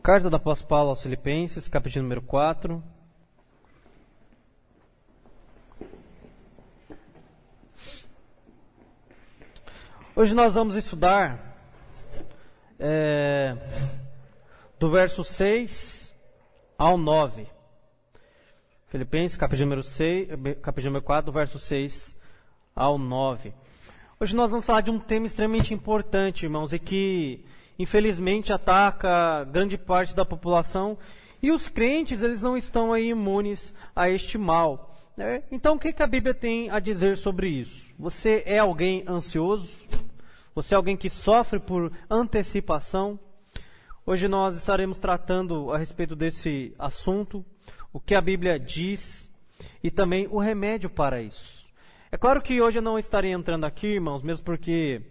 Carta do apóstolo Paulo aos Filipenses, capítulo número 4. Hoje nós vamos estudar do verso 6 ao 9. Filipenses, capítulo número 4, do verso 6 ao 9. Hoje nós vamos falar de um tema extremamente importante, irmãos, e que infelizmente ataca grande parte da população, e os crentes, eles não estão aí imunes a este mal, né? Então, o que a Bíblia tem a dizer sobre isso? Você é alguém ansioso? Você é alguém que sofre por antecipação? Hoje nós estaremos tratando a respeito desse assunto, o que a Bíblia diz e também o remédio para isso. É claro que hoje eu não estarei entrando aqui, irmãos, mesmo porque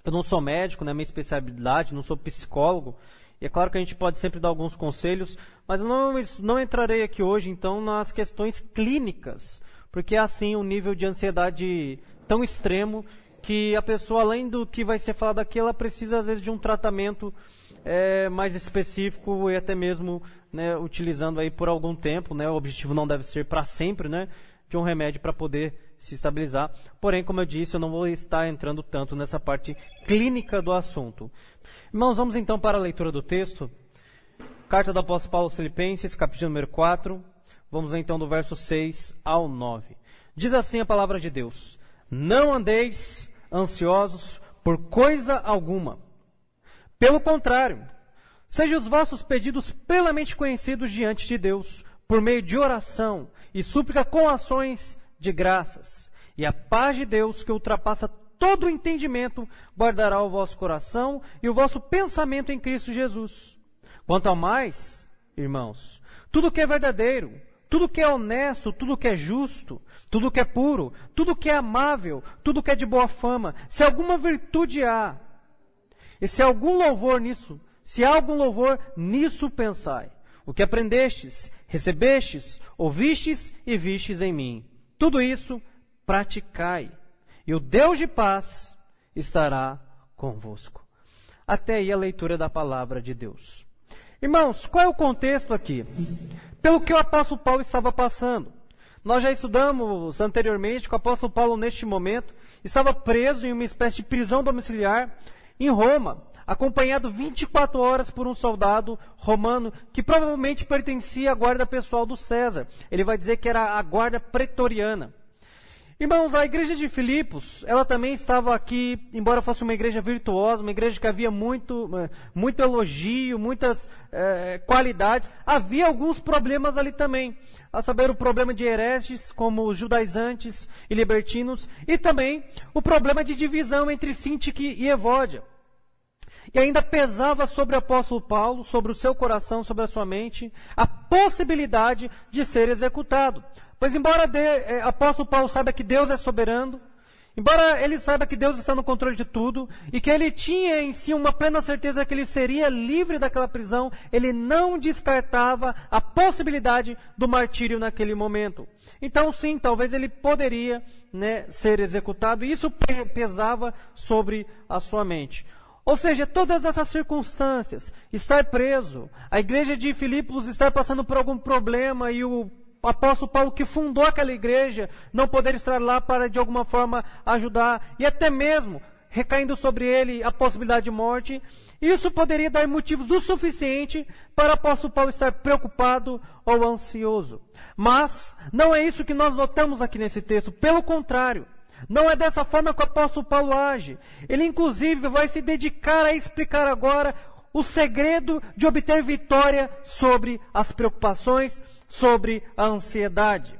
eu não sou médico, não é minha especialidade, não sou psicólogo, e é claro que a gente pode sempre dar alguns conselhos, mas não entrarei aqui hoje, então, nas questões clínicas, porque é assim um nível de ansiedade tão extremo que a pessoa, além do que vai ser falado aqui, ela precisa, às vezes, de um tratamento mais específico e até mesmo, né, utilizando aí por algum tempo, né, o objetivo não deve ser para sempre, né, de um remédio para poder se estabilizar. Porém, como eu disse, eu não vou estar entrando tanto nessa parte clínica do assunto. Irmãos, vamos então para a leitura do texto. Carta do apóstolo Paulo aos Filipenses, capítulo número 4. Vamos então do verso 6 ao 9. Diz assim a palavra de Deus: não andeis ansiosos por coisa alguma. Pelo contrário, sejam os vossos pedidos plenamente conhecidos diante de Deus, por meio de oração e súplica com ações de graças. E a paz de Deus, que ultrapassa todo o entendimento, guardará o vosso coração e o vosso pensamento em Cristo Jesus. Quanto ao mais, irmãos, tudo que é verdadeiro, tudo que é honesto, tudo que é justo, tudo que é puro, tudo que é amável, tudo que é de boa fama, se alguma virtude há, e se há algum louvor nisso, se há algum louvor, nisso pensai. O que aprendestes, recebestes, ouvistes e vistes em mim, tudo isso praticai, e o Deus de paz estará convosco. Até aí a leitura da palavra de Deus. Irmãos, qual é o contexto aqui? Pelo que o apóstolo Paulo estava passando. Nós já estudamos anteriormente que o apóstolo Paulo, neste momento, estava preso em uma espécie de prisão domiciliar em Roma, acompanhado 24 horas por um soldado romano que provavelmente pertencia à guarda pessoal do César. Ele vai dizer que era a guarda pretoriana. Irmãos, a igreja de Filipos, ela também estava aqui, embora fosse uma igreja virtuosa, uma igreja que havia muito elogio, muitas qualidades, havia alguns problemas ali também. A saber, o problema de hereges, como os judaizantes e libertinos, e também o problema de divisão entre Sintique e Evódia. E ainda pesava sobre o apóstolo Paulo, sobre o seu coração, sobre a sua mente, a possibilidade de ser executado. Pois embora o apóstolo Paulo saiba que Deus é soberano, embora ele saiba que Deus está no controle de tudo, e que ele tinha em si uma plena certeza que ele seria livre daquela prisão, ele não descartava a possibilidade do martírio naquele momento. Então sim, talvez ele poderia, né, ser executado, e isso pesava sobre a sua mente. Ou seja, todas essas circunstâncias, estar preso, a igreja de Filipos estar passando por algum problema e o apóstolo Paulo que fundou aquela igreja não poder estar lá para de alguma forma ajudar, e até mesmo recaindo sobre ele a possibilidade de morte, isso poderia dar motivos o suficiente para o apóstolo Paulo estar preocupado ou ansioso. Mas não é isso que nós notamos aqui nesse texto, pelo contrário. Não é dessa forma que o apóstolo Paulo age. Ele, inclusive, vai se dedicar a explicar agora o segredo de obter vitória sobre as preocupações, sobre a ansiedade.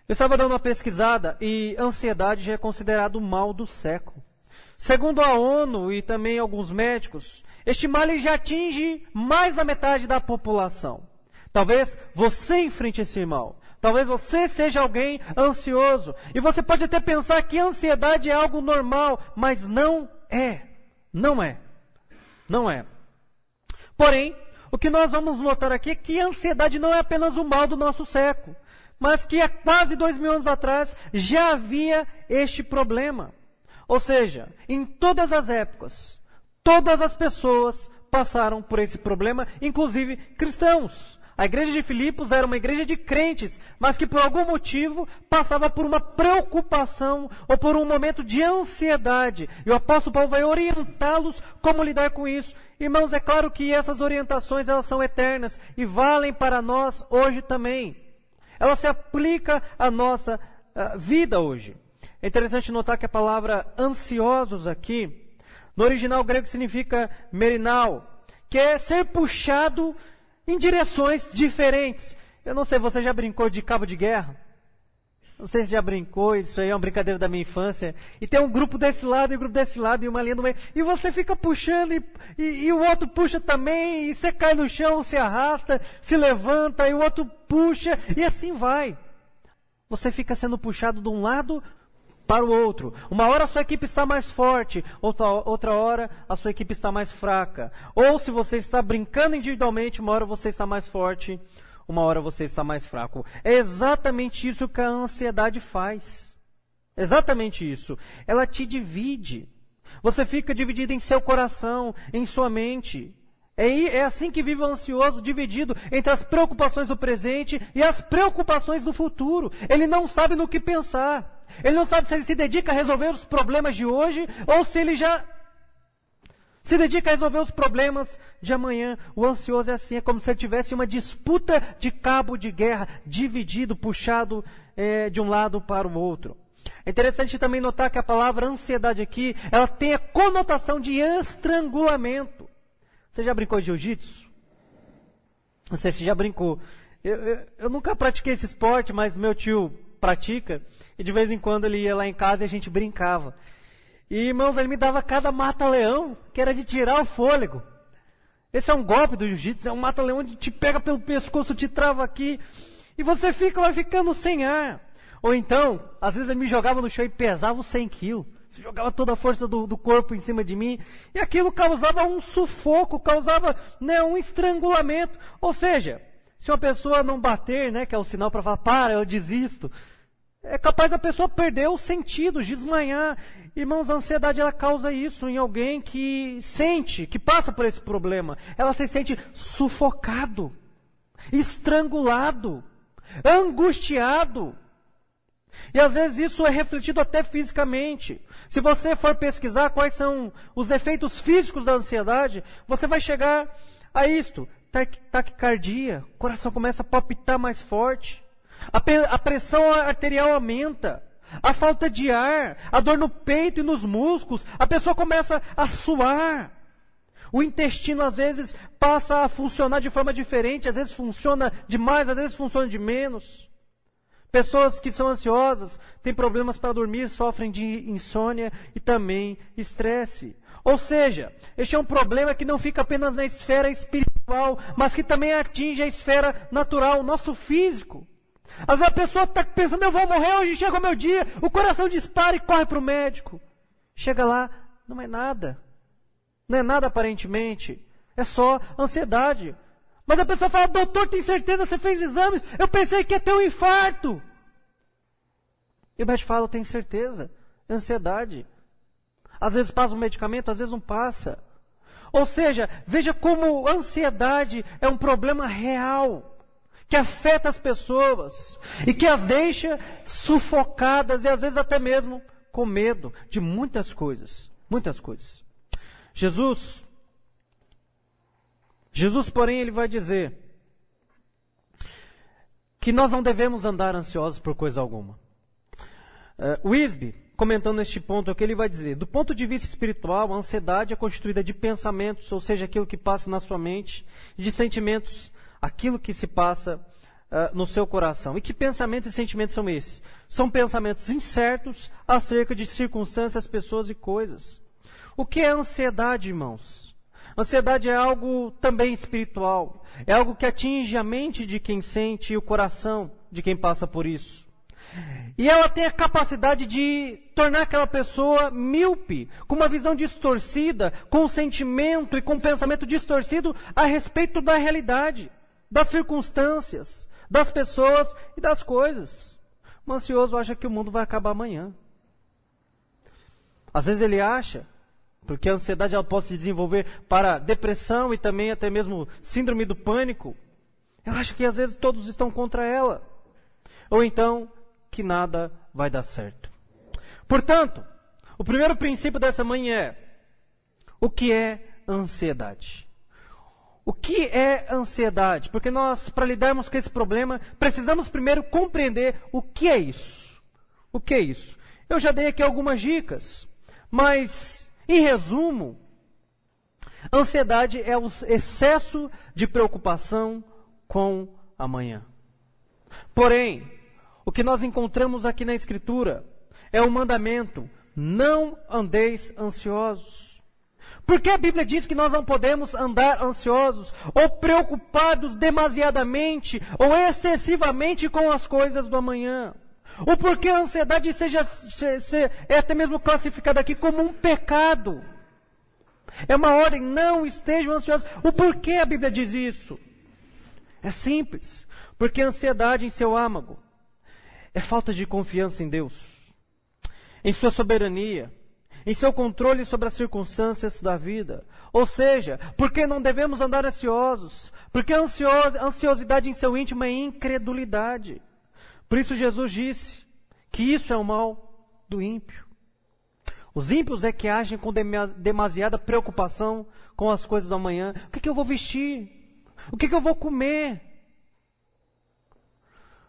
Eu estava dando uma pesquisada e ansiedade já é considerado o mal do século. Segundo a ONU e também alguns médicos, este mal já atinge mais da metade da população. Talvez você enfrente esse mal. Talvez você seja alguém ansioso. E você pode até pensar que a ansiedade é algo normal, mas não é. Não é. Não é. Porém, o que nós vamos notar aqui é que a ansiedade não é apenas o mal do nosso século, mas que há quase 2000 anos atrás já havia este problema. Ou seja, em todas as épocas, todas as pessoas passaram por esse problema, inclusive cristãos. A igreja de Filipos era uma igreja de crentes, mas que por algum motivo passava por uma preocupação ou por um momento de ansiedade. E o apóstolo Paulo vai orientá-los como lidar com isso. Irmãos, é claro que essas orientações elas são eternas e valem para nós hoje também. Ela se aplica à nossa vida hoje. É interessante notar que a palavra ansiosos aqui, no original grego significa merinal, que é ser puxado em direções diferentes. Eu não sei, você já brincou de cabo de guerra? Não sei se já brincou, isso aí é uma brincadeira da minha infância. E tem um grupo desse lado e um grupo desse lado e uma linha no meio. E você fica puxando e o outro puxa também. E você cai no chão, se arrasta, se levanta e o outro puxa. E assim vai. Você fica sendo puxado de um lado para o outro. Uma hora a sua equipe está mais forte, outra hora a sua equipe está mais fraca. Ou se você está brincando individualmente, uma hora você está mais forte, uma hora você está mais fraco. É exatamente isso que a ansiedade faz. Exatamente isso. Ela te divide. Você fica dividido em seu coração, em sua mente. É assim que vive o ansioso, dividido entre as preocupações do presente e as preocupações do futuro. Ele não sabe no que pensar. Ele não sabe se ele se dedica a resolver os problemas de hoje ou se ele já se dedica a resolver os problemas de amanhã. O ansioso é assim, é como se ele tivesse uma disputa de cabo de guerra, dividido, puxado de um lado para o outro. É interessante também notar que a palavra ansiedade aqui, ela tem a conotação de estrangulamento. Você já brincou de jiu-jitsu? Não sei se já brincou. Eu nunca pratiquei esse esporte, mas meu tio pratica, e de vez em quando ele ia lá em casa e a gente brincava. E, irmãos, ele me dava cada mata-leão, que era de tirar o fôlego. Esse é um golpe do jiu-jitsu, é um mata-leão onde te pega pelo pescoço, te trava aqui, e você vai ficando sem ar. Ou então, às vezes ele me jogava no chão e pesava os 100 quilos. Você jogava toda a força do corpo em cima de mim, e aquilo causava um sufoco, causava um estrangulamento. Ou seja, se uma pessoa não bater, que é o sinal para falar, para, eu desisto, é capaz da pessoa perder os sentidos, desmanhar. Irmãos, a ansiedade ela causa isso em alguém que sente, que passa por esse problema. Ela se sente sufocado, estrangulado, angustiado. E às vezes isso é refletido até fisicamente. Se você for pesquisar quais são os efeitos físicos da ansiedade, você vai chegar a isto. Taquicardia, o coração começa a palpitar mais forte. A pressão arterial aumenta. A falta de ar, a dor no peito e nos músculos. A pessoa começa a suar. O intestino às vezes passa a funcionar de forma diferente. Às vezes funciona de mais, às vezes funciona de menos. Pessoas que são ansiosas, têm problemas para dormir, sofrem de insônia e também estresse. Ou seja, este é um problema que não fica apenas na esfera espiritual, mas que também atinge a esfera natural, o nosso físico. Às vezes a pessoa está pensando, eu vou morrer, hoje chega o meu dia, o coração dispara e corre para o médico. Chega lá, não é nada. Não é nada aparentemente, é só ansiedade. Mas a pessoa fala, doutor, tem certeza, você fez exames? Eu pensei que ia ter um infarto. E o médico fala, tem certeza, é ansiedade. Às vezes passa um medicamento, às vezes não passa. Ou seja, veja como a ansiedade é um problema real, que afeta as pessoas e que as deixa sufocadas e às vezes até mesmo com medo de muitas coisas. Muitas coisas. Jesus, porém, ele vai dizer que nós não devemos andar ansiosos por coisa alguma. Wisby, comentando neste ponto aqui, ele vai dizer, do ponto de vista espiritual, a ansiedade é constituída de pensamentos, ou seja, aquilo que passa na sua mente, e de sentimentos, aquilo que se passa no seu coração. E que pensamentos e sentimentos são esses? São pensamentos incertos acerca de circunstâncias, pessoas e coisas. O que é ansiedade, irmãos? Ansiedade é algo também espiritual. É algo que atinge a mente de quem sente e o coração de quem passa por isso. E ela tem a capacidade de tornar aquela pessoa míope, com uma visão distorcida, com um sentimento e com um pensamento distorcido a respeito da realidade, das circunstâncias, das pessoas e das coisas. O ansioso acha que o mundo vai acabar amanhã. Às vezes ele acha porque a ansiedade ela pode se desenvolver para depressão e também até mesmo síndrome do pânico. Ela acha que às vezes todos estão contra ela. Ou então, que nada vai dar certo. Portanto, o primeiro princípio dessa manhã é: o que é ansiedade? O que é ansiedade? Porque nós, para lidarmos com esse problema, precisamos primeiro compreender o que é isso. O que é isso? Eu já dei aqui algumas dicas, mas, em resumo, ansiedade é o excesso de preocupação com amanhã. Porém, o que nós encontramos aqui na Escritura é o mandamento: não andeis ansiosos. Porque a Bíblia diz que nós não podemos andar ansiosos ou preocupados demasiadamente ou excessivamente com as coisas do amanhã. O porquê a ansiedade é até mesmo classificada aqui como um pecado. É uma ordem: não estejam ansiosos. O porquê a Bíblia diz isso? É simples. Porque a ansiedade em seu âmago é falta de confiança em Deus, em sua soberania, em seu controle sobre as circunstâncias da vida. Ou seja, porque não devemos andar ansiosos, porque a ansiosidade em seu íntimo é incredulidade. Por isso Jesus disse que isso é o mal do ímpio. Os ímpios é que agem com demasiada preocupação com as coisas do amanhã. O que eu vou vestir? O que eu vou comer?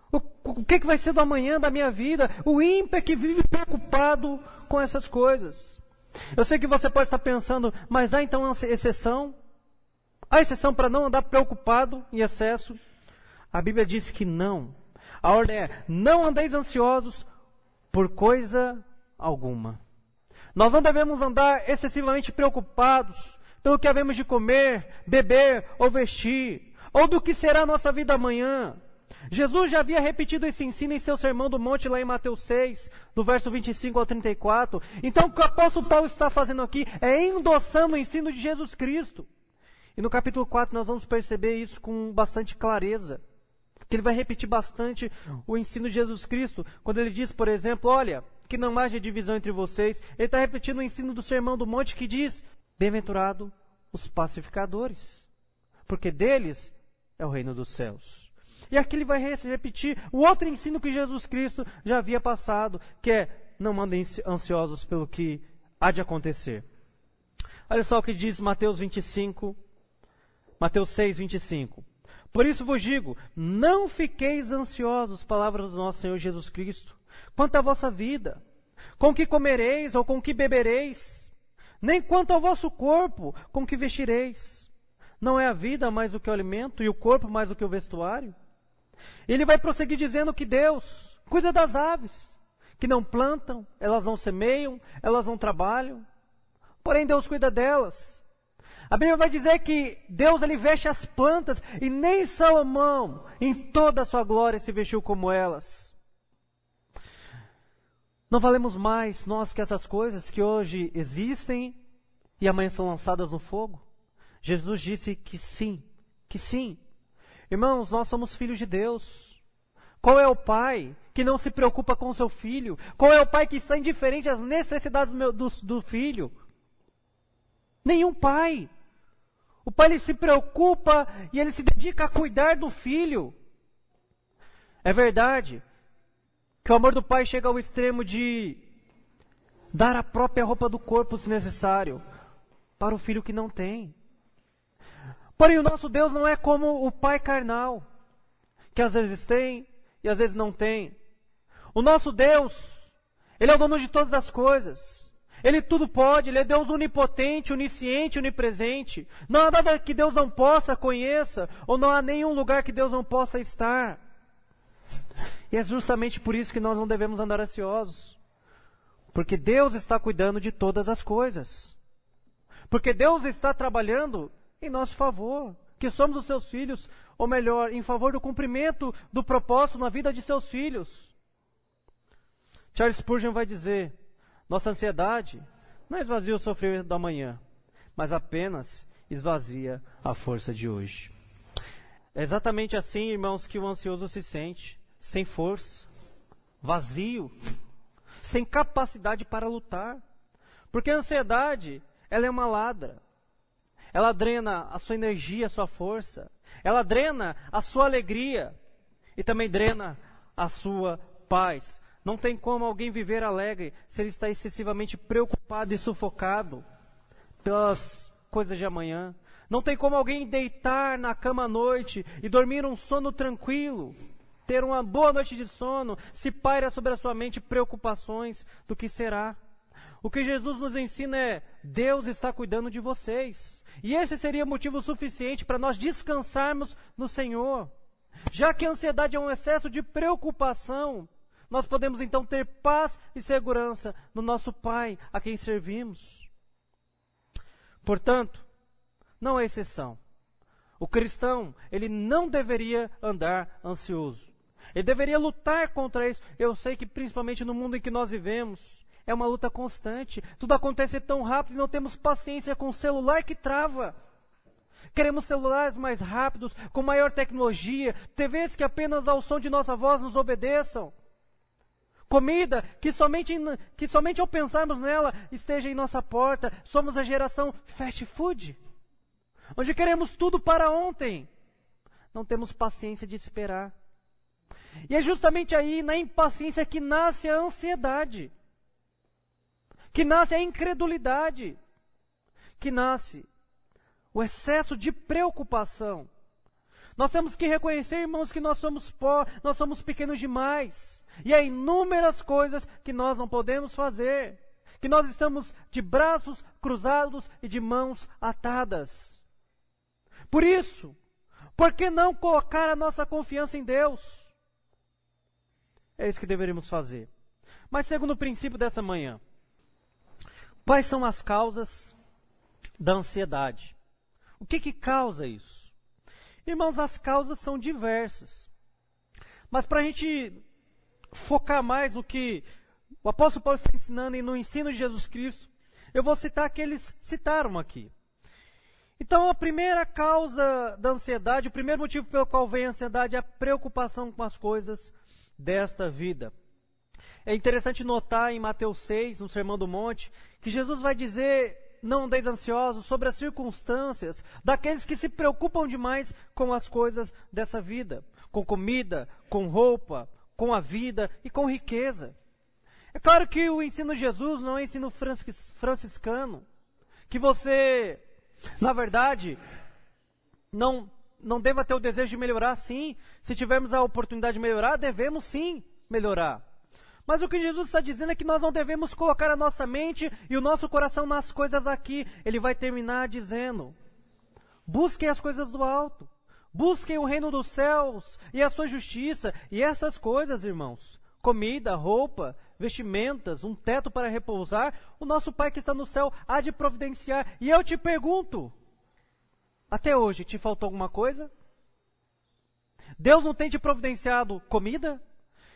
O que vai ser do amanhã da minha vida? O ímpio é que vive preocupado com essas coisas. Eu sei que você pode estar pensando, mas há então exceção? Há exceção para não andar preocupado em excesso? A Bíblia diz que não. A ordem é: não andeis ansiosos por coisa alguma. Nós não devemos andar excessivamente preocupados pelo que havemos de comer, beber ou vestir, ou do que será a nossa vida amanhã. Jesus já havia repetido esse ensino em seu Sermão do Monte, lá em Mateus 6, do verso 25 ao 34. Então, o que o apóstolo Paulo está fazendo aqui é endossando o ensino de Jesus Cristo. E no capítulo 4 nós vamos perceber isso com bastante clareza. Que ele vai repetir bastante o ensino de Jesus Cristo, quando ele diz, por exemplo, olha, que não haja divisão entre vocês. Ele está repetindo o ensino do Sermão do Monte que diz: bem-aventurado os pacificadores, porque deles é o reino dos céus. E aqui ele vai repetir o outro ensino que Jesus Cristo já havia passado, que é: não andem ansiosos pelo que há de acontecer. Olha só o que diz Mateus 6, 25. Por isso vos digo, não fiqueis ansiosos, palavras do nosso Senhor Jesus Cristo, quanto à vossa vida, com que comereis ou com que bebereis, nem quanto ao vosso corpo, com que vestireis. Não é a vida mais do que o alimento e o corpo mais do que o vestuário? Ele vai prosseguir dizendo que Deus cuida das aves, que não plantam, elas não semeiam, elas não trabalham, porém Deus cuida delas. A Bíblia vai dizer que Deus ele veste as plantas e nem Salomão em toda a sua glória se vestiu como elas. Não valemos mais nós que essas coisas que hoje existem e amanhã são lançadas no fogo? Jesus disse que sim, que sim. Irmãos, nós somos filhos de Deus. Qual é o pai que não se preocupa com o seu filho? Qual é o pai que está indiferente às necessidades do filho? Nenhum pai. O pai ele se preocupa e ele se dedica a cuidar do filho. É verdade que o amor do pai chega ao extremo de dar a própria roupa do corpo, se necessário, para o filho que não tem. Porém, o nosso Deus não é como o pai carnal, que às vezes tem e às vezes não tem. O nosso Deus, Ele é o dono de todas as coisas. Ele tudo pode, Ele é Deus onipotente, onisciente, onipresente. Não há nada que Deus não possa, conheça, ou não há nenhum lugar que Deus não possa estar. E é justamente por isso que nós não devemos andar ansiosos. Porque Deus está cuidando de todas as coisas. Porque Deus está trabalhando em nosso favor, que somos os seus filhos, ou melhor, em favor do cumprimento do propósito na vida de seus filhos. Charles Spurgeon vai dizer: nossa ansiedade não esvazia o sofrimento do amanhã, mas apenas esvazia a força de hoje. É exatamente assim, irmãos, que o ansioso se sente, sem força, vazio, sem capacidade para lutar. Porque a ansiedade ela é uma ladra. Ela drena a sua energia, a sua força. Ela drena a sua alegria. E também drena a sua paz. Não tem como alguém viver alegre se ele está excessivamente preocupado e sufocado pelas coisas de amanhã. Não tem como alguém deitar na cama à noite e dormir um sono tranquilo, ter uma boa noite de sono, se paira sobre a sua mente preocupações do que será. O que Jesus nos ensina é: Deus está cuidando de vocês. E esse seria motivo suficiente para nós descansarmos no Senhor. Já que a ansiedade é um excesso de preocupação, nós podemos então ter paz e segurança no nosso Pai, a quem servimos. Portanto, não é exceção. O cristão, ele não deveria andar ansioso. Ele deveria lutar contra isso. Eu sei que principalmente no mundo em que nós vivemos, é uma luta constante. Tudo acontece tão rápido e não temos paciência com o celular que trava. Queremos celulares mais rápidos, com maior tecnologia, TVs que apenas ao som de nossa voz nos obedeçam. Comida que somente ao pensarmos nela esteja em nossa porta. Somos a geração fast food, onde queremos tudo para ontem. Não temos paciência de esperar. E é justamente aí, na impaciência, que nasce a ansiedade, que nasce a incredulidade, que nasce o excesso de preocupação. Nós temos que reconhecer, irmãos, que nós somos pó, nós somos pequenos demais. E há inúmeras coisas que nós não podemos fazer, que nós estamos de braços cruzados e de mãos atadas. Por isso, por que não colocar a nossa confiança em Deus? É isso que deveríamos fazer. Mas segundo o princípio dessa manhã, quais são as causas da ansiedade? O que causa isso? Irmãos, as causas são diversas. Mas para a gente focar mais no que o apóstolo Paulo está ensinando e no ensino de Jesus Cristo, eu vou citar o que eles citaram aqui. Então, a primeira causa da ansiedade, o primeiro motivo pelo qual vem a ansiedade é a preocupação com as coisas desta vida. É interessante notar em Mateus 6, no Sermão do Monte, que Jesus vai dizer: não andeis ansiosos, sobre as circunstâncias daqueles que se preocupam demais com as coisas dessa vida, com comida, com roupa, com a vida e com riqueza. É claro que o ensino de Jesus não é ensino franciscano, que você, na verdade, não deva ter o desejo de melhorar, sim. Se tivermos a oportunidade de melhorar, devemos sim melhorar. Mas o que Jesus está dizendo é que nós não devemos colocar a nossa mente e o nosso coração nas coisas daqui. Ele vai terminar dizendo: busquem as coisas do alto, busquem o reino dos céus e a sua justiça. E essas coisas, irmãos, comida, roupa, vestimentas, um teto para repousar, o nosso Pai que está no céu há de providenciar. E eu te pergunto, até hoje te faltou alguma coisa? Deus não tem te providenciado comida?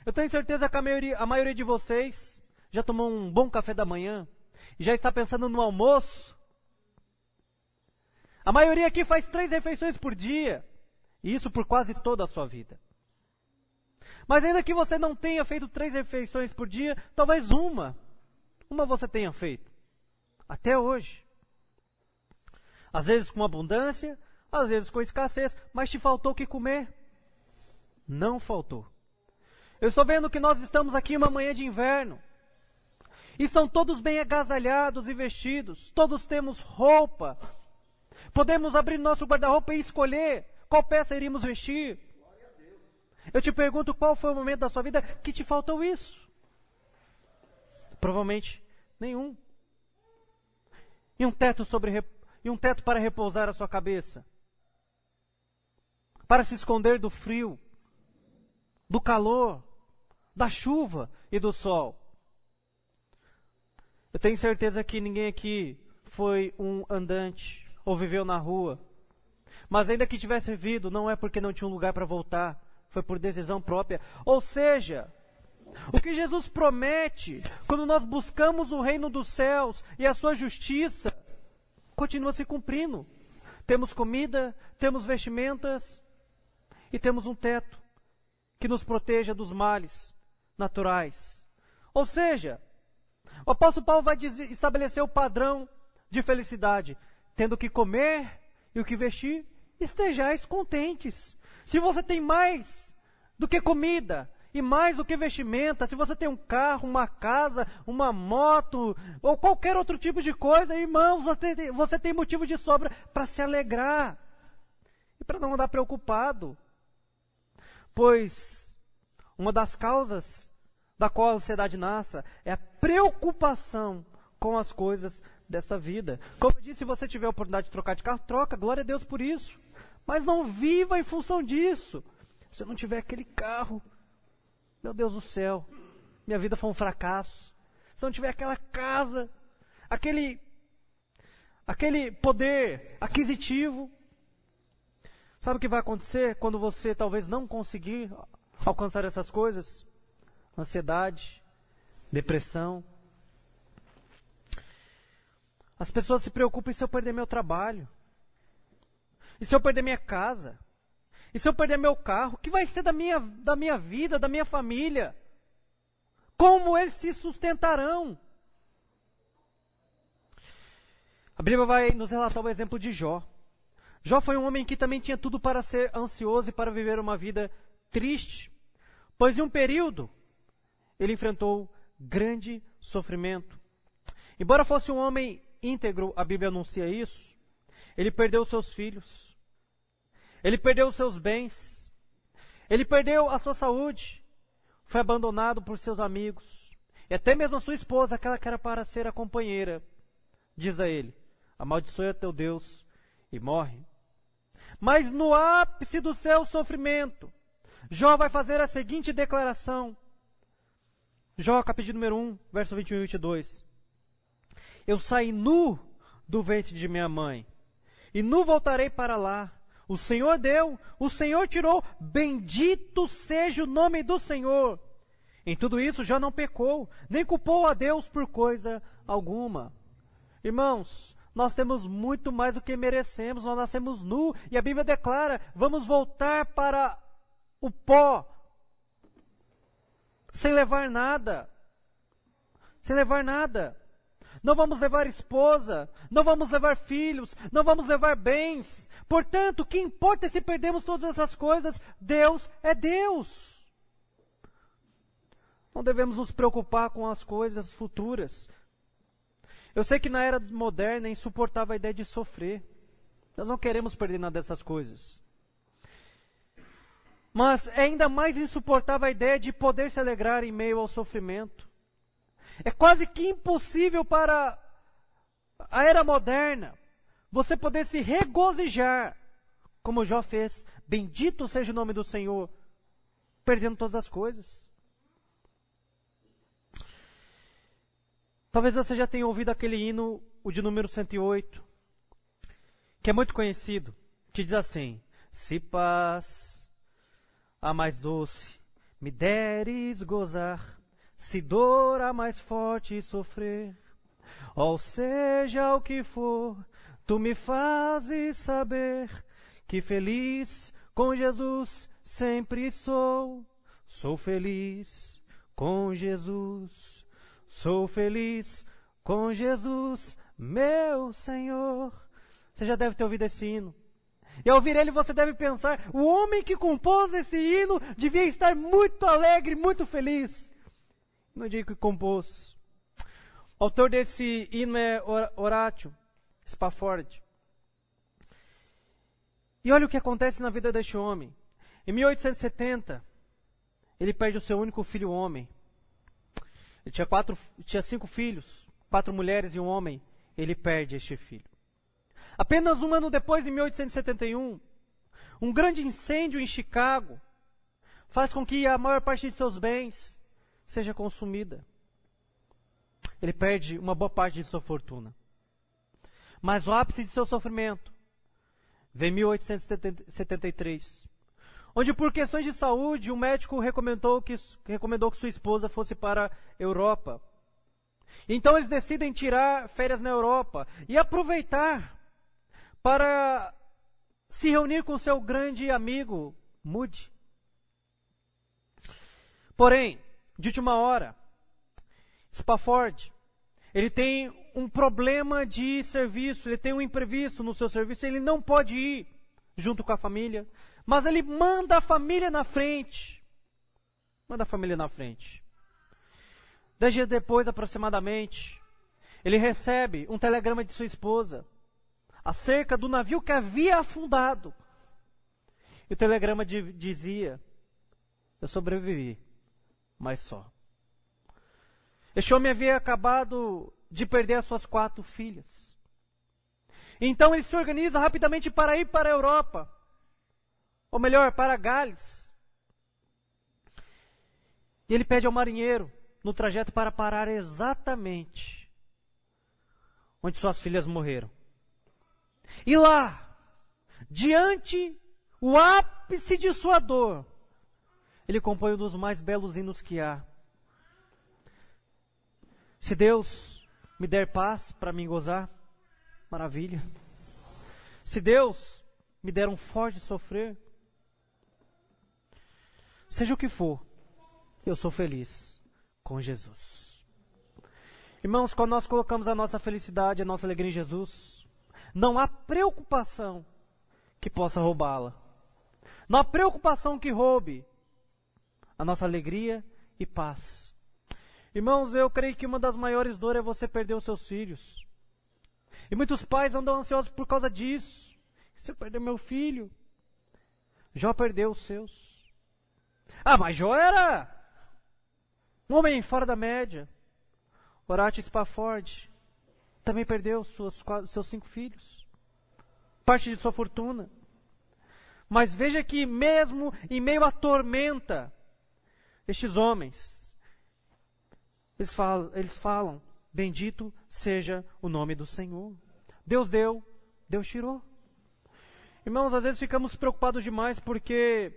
Eu tenho certeza que a maioria de vocês já tomou um bom café da manhã e já está pensando no almoço. A maioria aqui faz 3 refeições por dia, e isso por quase toda a sua vida. Mas ainda que você não tenha feito 3 refeições por dia, talvez uma você tenha feito, até hoje. Às vezes com abundância, às vezes com escassez, mas te faltou o que comer? Não faltou. Eu estou vendo que nós estamos aqui uma manhã de inverno, e estão todos bem agasalhados e vestidos, todos temos roupa, podemos abrir nosso guarda-roupa e escolher qual peça iríamos vestir. Eu te pergunto, qual foi o momento da sua vida que te faltou isso? Provavelmente nenhum. E um teto para repousar a sua cabeça, para se esconder do frio, do calor, da chuva e do sol. Eu tenho certeza que ninguém aqui foi um andante ou viveu na rua. Mas ainda que tivesse vivido, não é porque não tinha um lugar para voltar, foi por decisão própria. Ou seja, o que Jesus promete, quando nós buscamos o reino dos céus e a sua justiça, continua se cumprindo. Temos comida, temos vestimentas e temos um teto que nos proteja dos males naturais. Ou seja, o apóstolo Paulo vai estabelecer o padrão de felicidade, tendo o que comer e o que vestir, estejais contentes. Se você tem mais do que comida e mais do que vestimenta, se você tem um carro, uma casa, uma moto ou qualquer outro tipo de coisa, irmãos, você tem motivo de sobra para se alegrar e para não andar preocupado. Pois uma das causas da qual a ansiedade nasce é a preocupação com as coisas desta vida. Como eu disse, se você tiver a oportunidade de trocar de carro, troca, glória a Deus por isso. Mas não viva em função disso. Se eu não tiver aquele carro, meu Deus do céu, minha vida foi um fracasso. Se eu não tiver aquela casa, aquele poder aquisitivo, sabe o que vai acontecer quando você talvez não conseguir alcançar essas coisas? Ansiedade, depressão. As pessoas se preocupam se eu perder meu trabalho. E se eu perder minha casa? E se eu perder meu carro? O que vai ser da minha vida, da minha família? Como eles se sustentarão? A Bíblia vai nos relatar o exemplo de Jó. Jó foi um homem que também tinha tudo para ser ansioso e para viver uma vida triste. Pois em um período, ele enfrentou grande sofrimento. Embora fosse um homem íntegro, a Bíblia anuncia isso, ele perdeu seus filhos. Ele perdeu os seus bens. Ele perdeu a sua saúde. Foi abandonado por seus amigos. E até mesmo a sua esposa, aquela que era para ser a companheira, diz a ele: amaldiçoe teu Deus e morre. Mas no ápice do seu sofrimento, Jó vai fazer a seguinte declaração. Jó, capítulo número 1, verso 21 e 22. Eu saí nu do ventre de minha mãe, e nu voltarei para lá. O Senhor deu, o Senhor tirou, bendito seja o nome do Senhor. Em tudo isso já não pecou, nem culpou a Deus por coisa alguma. Irmãos, nós temos muito mais do que merecemos, nós nascemos nu, e a Bíblia declara, vamos voltar para o pó, sem levar nada. Sem levar nada. Não vamos levar esposa, não vamos levar filhos, não vamos levar bens. Portanto, o que importa é se perdemos todas essas coisas? Deus é Deus. Não devemos nos preocupar com as coisas futuras. Eu sei que na era moderna é insuportável a ideia de sofrer. Nós não queremos perder nada dessas coisas. Mas é ainda mais insuportável a ideia de poder se alegrar em meio ao sofrimento. É quase que impossível para a era moderna você poder se regozijar, como Jó fez. Bendito seja o nome do Senhor, perdendo todas as coisas. Talvez você já tenha ouvido aquele hino, o de número 108, que é muito conhecido, que diz assim: se paz a mais doce me deres gozar, se dor a mais forte sofrer, ou seja o que for, tu me fazes saber que feliz com Jesus sempre sou. Sou feliz com Jesus, sou feliz com Jesus, meu Senhor. Você já deve ter ouvido esse hino. E ao ouvir ele você deve pensar, o homem que compôs esse hino devia estar muito alegre, muito feliz. No dia que compôs. O autor desse hino é Horatio Spafford. E olha o que acontece na vida deste homem. Em 1870, ele perde o seu único filho homem. Ele tinha 5 filhos, 4 mulheres e um homem. Ele perde este filho. Apenas um ano depois, em 1871, um grande incêndio em Chicago faz com que a maior parte de seus bens seja consumida. Ele perde uma boa parte de sua fortuna. Mas o ápice de seu sofrimento vem em 1873, onde por questões de saúde, um médico recomendou que sua esposa fosse para a Europa. Então eles decidem tirar férias na Europa e aproveitar para se reunir com seu grande amigo, Moody. Porém, de última hora, Spafford, ele tem um problema de serviço, ele tem um imprevisto no seu serviço, ele não pode ir junto com a família, mas ele manda a família na frente. Manda a família na frente. 10 dias depois, aproximadamente, ele recebe um telegrama de sua esposa acerca do navio que havia afundado. E o telegrama dizia: eu sobrevivi, mas só. Este homem havia acabado de perder as suas 4 filhas. Então ele se organiza rapidamente para ir para a Europa. Ou melhor, para Gales. E ele pede ao marinheiro, no trajeto, para parar exatamente onde suas filhas morreram. E lá, diante o ápice de sua dor, ele compõe um dos mais belos hinos que há. Se Deus me der paz para me gozar, maravilha. Se Deus me der um forte sofrer, seja o que for, eu sou feliz com Jesus. Irmãos, quando nós colocamos a nossa felicidade, a nossa alegria em Jesus, não há preocupação que possa roubá-la. Não há preocupação que roube a nossa alegria e paz. Irmãos, eu creio que uma das maiores dores é você perder os seus filhos. E muitos pais andam ansiosos por causa disso. Se eu perder meu filho? Jó perdeu os seus. Ah, mas Jó era um homem fora da média. Horácio Spafford também perdeu seus 5 filhos. Parte de sua fortuna. Mas veja que mesmo em meio à tormenta, estes homens, eles falam, bendito seja o nome do Senhor. Deus deu, Deus tirou. Irmãos, às vezes ficamos preocupados demais porque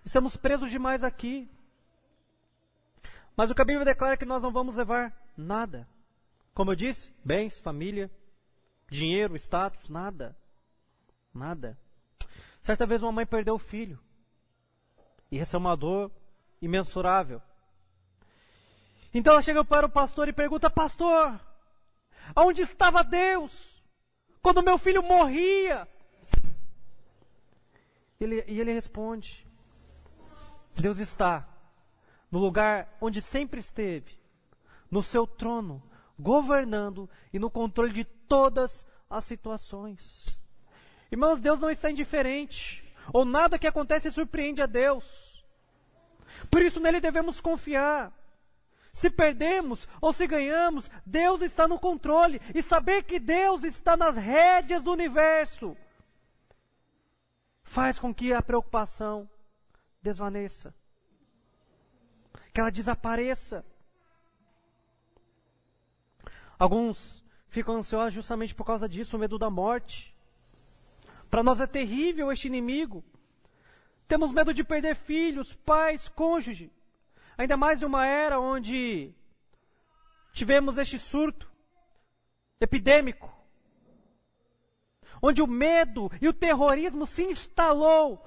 estamos presos demais aqui. Mas o que a Bíblia declara é que nós não vamos levar nada. Como eu disse, bens, família, dinheiro, status, nada. Nada. Certa vez uma mãe perdeu o filho. E essa é uma dor imensurável. Então ela chega para o pastor e pergunta: pastor, aonde estava Deus quando meu filho morria? E ele responde: Deus está no lugar onde sempre esteve, no seu trono, governando e no controle de todas as situações. Irmãos, Deus não está indiferente, ou nada que acontece surpreende a Deus. Por isso nele devemos confiar. Se perdemos ou se ganhamos, Deus está no controle. E saber que Deus está nas rédeas do universo faz com que a preocupação desvaneça, que ela desapareça. Alguns ficam ansiosos justamente por causa disso, o medo da morte. Para nós é terrível este inimigo. Temos medo de perder filhos, pais, cônjuge. Ainda mais em uma era onde tivemos este surto epidêmico, onde o medo e o terrorismo se instalou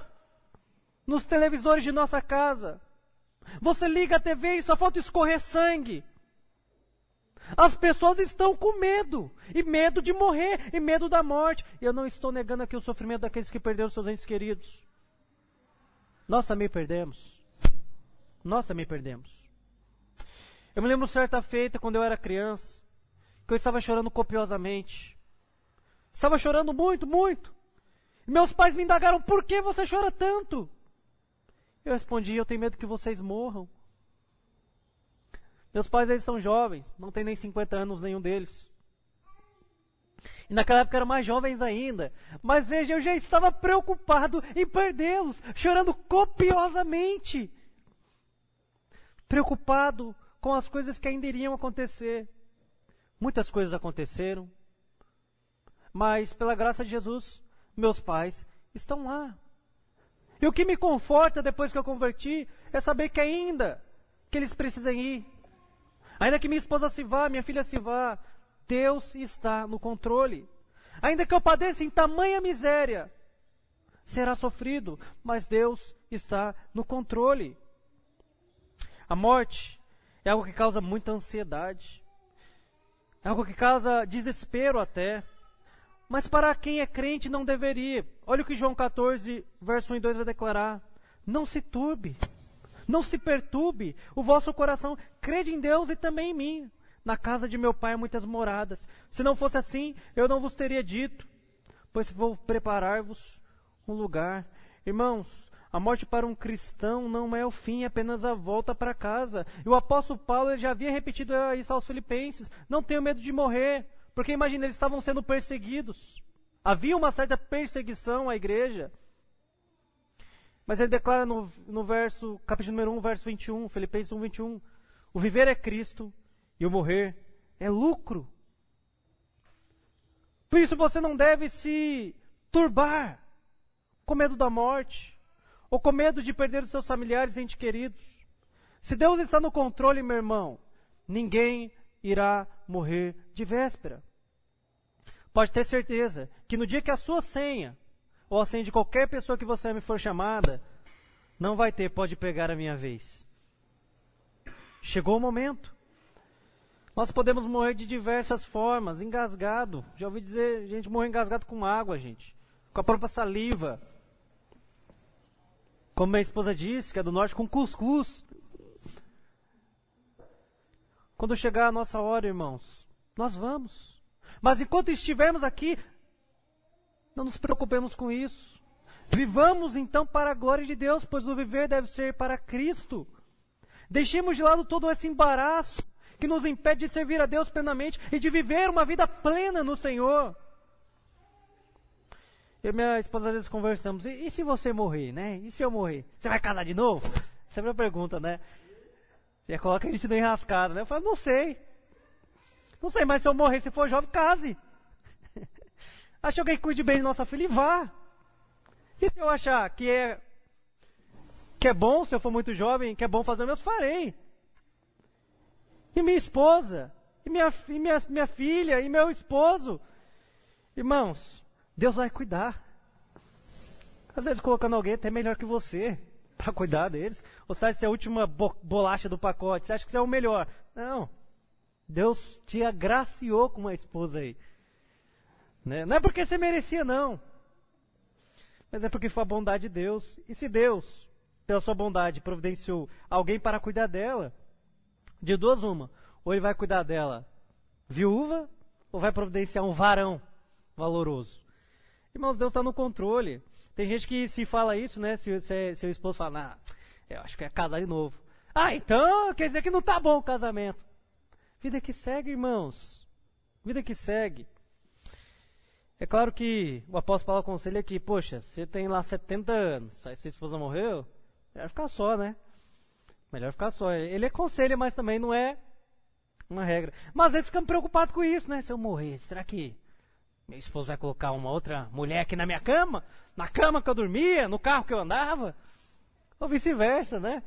nos televisores de nossa casa. Você liga a TV e só falta escorrer sangue. As pessoas estão com medo, e medo de morrer, e medo da morte. Eu não estou negando aqui o sofrimento daqueles que perderam seus entes queridos. Nós também perdemos. Nós também perdemos. Eu me lembro certa feita, quando eu era criança, que eu estava chorando copiosamente. Estava chorando muito, muito. E meus pais me indagaram: por que você chora tanto? Eu respondi: eu tenho medo que vocês morram. Meus pais, eles são jovens, não tem nem 50 anos nenhum deles. E naquela época eram mais jovens ainda. Mas veja, eu já estava preocupado em perdê-los, chorando copiosamente. Preocupado com as coisas que ainda iriam acontecer. Muitas coisas aconteceram. Mas pela graça de Jesus, meus pais estão lá. E o que me conforta depois que eu converti é saber que ainda que eles precisam ir, ainda que minha esposa se vá, minha filha se vá, Deus está no controle. Ainda que eu padeça em tamanha miséria, será sofrido, mas Deus está no controle. A morte é algo que causa muita ansiedade. É algo que causa desespero até. Mas para quem é crente não deveria. Olha o que João 14, verso 1 e 2 vai declarar. Não se turbe, não se perturbe o vosso coração. Crede em Deus e também em mim. Na casa de meu pai há muitas moradas. Se não fosse assim, eu não vos teria dito. Pois vou preparar-vos um lugar. Irmãos, a morte para um cristão não é o fim, é apenas a volta para casa. E o apóstolo Paulo ele já havia repetido isso aos filipenses. Não tenho medo de morrer. Porque imagina, eles estavam sendo perseguidos. Havia uma certa perseguição à igreja. Mas ele declara no verso, capítulo número 1, verso 21, Filipenses 1, 21. O viver é Cristo e o morrer é lucro. Por isso você não deve se turbar com medo da morte, ou com medo de perder os seus familiares e entes queridos. Se Deus está no controle, meu irmão, ninguém irá morrer de véspera. Pode ter certeza que no dia que a sua senha, ou a senha de qualquer pessoa que você me for chamada, não vai ter, pode pegar a minha vez. Chegou o momento. Nós podemos morrer de diversas formas, engasgado. Já ouvi dizer, gente morrer engasgado com água, gente. Com a própria saliva. Como minha esposa disse, que é do norte, com cuscuz. Quando chegar a nossa hora, irmãos, nós vamos. Mas enquanto estivermos aqui, não nos preocupemos com isso. Vivamos então para a glória de Deus, pois o viver deve ser para Cristo. Deixemos de lado todo esse embaraço que nos impede de servir a Deus plenamente e de viver uma vida plena no Senhor. Eu e minha esposa às vezes conversamos, e se você morrer, né? E se eu morrer? Você vai casar de novo? Sempre a pergunta, né? Já coloca a gente na enrascada, né? Eu falo, não sei. Não sei, mas se eu morrer, se for jovem, case. Acha alguém que cuide bem de nossa filha e vá. E se eu achar que é bom, se eu for muito jovem, que é bom fazer o mesmo, farei. E minha esposa, e minha filha, e meu esposo. Irmãos, Deus vai cuidar. Às vezes colocando alguém até melhor que você, para cuidar deles. Ou você acha que você é a última bolacha do pacote, você acha que você é o melhor. Não. Deus te agraciou com uma esposa aí. Né? Não é porque você merecia, não. Mas é porque foi a bondade de Deus. E se Deus, pela sua bondade, providenciou alguém para cuidar dela, de duas uma. Ou ele vai cuidar dela viúva, ou vai providenciar um varão valoroso. Irmãos, Deus está no controle. Tem gente que se fala isso, né? Se o esposo fala, nah, eu acho que é casar de novo. Ah, então quer dizer que não está bom o casamento. Vida que segue, irmãos. Vida que segue. É claro que o apóstolo Paulo aconselha que, poxa, você tem lá 70 anos, aí sua esposa morreu, melhor ficar só, né? Melhor ficar só. Ele aconselha, mas também não é uma regra. Mas às vezes ficamos preocupados com isso, né? Se eu morrer, será que meu esposo vai colocar uma outra mulher aqui na minha cama? Na cama que eu dormia? No carro que eu andava? Ou vice-versa, né?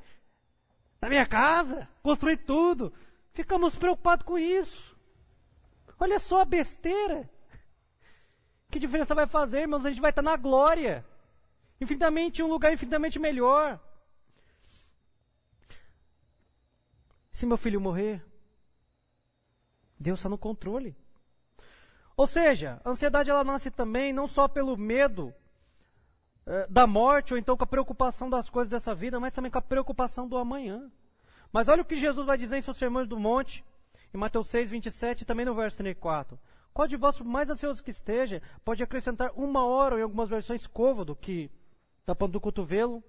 Na minha casa? Construir tudo? Ficamos preocupados com isso. Olha só a besteira. Que diferença vai fazer, irmãos? A gente vai estar na glória. Infinitamente, um lugar infinitamente melhor. Se meu filho morrer, Deus está no controle. Ou seja, a ansiedade ela nasce também não só pelo medo da morte, ou então com a preocupação das coisas dessa vida, mas também com a preocupação do amanhã. Mas olha o que Jesus vai dizer em seus sermões do monte, em Mateus 6, 27, e também no verso 34. Qual de vós, mais ansioso que esteja, pode acrescentar 1 hora, ou em algumas versões, côvado, que da ponta do cotovelo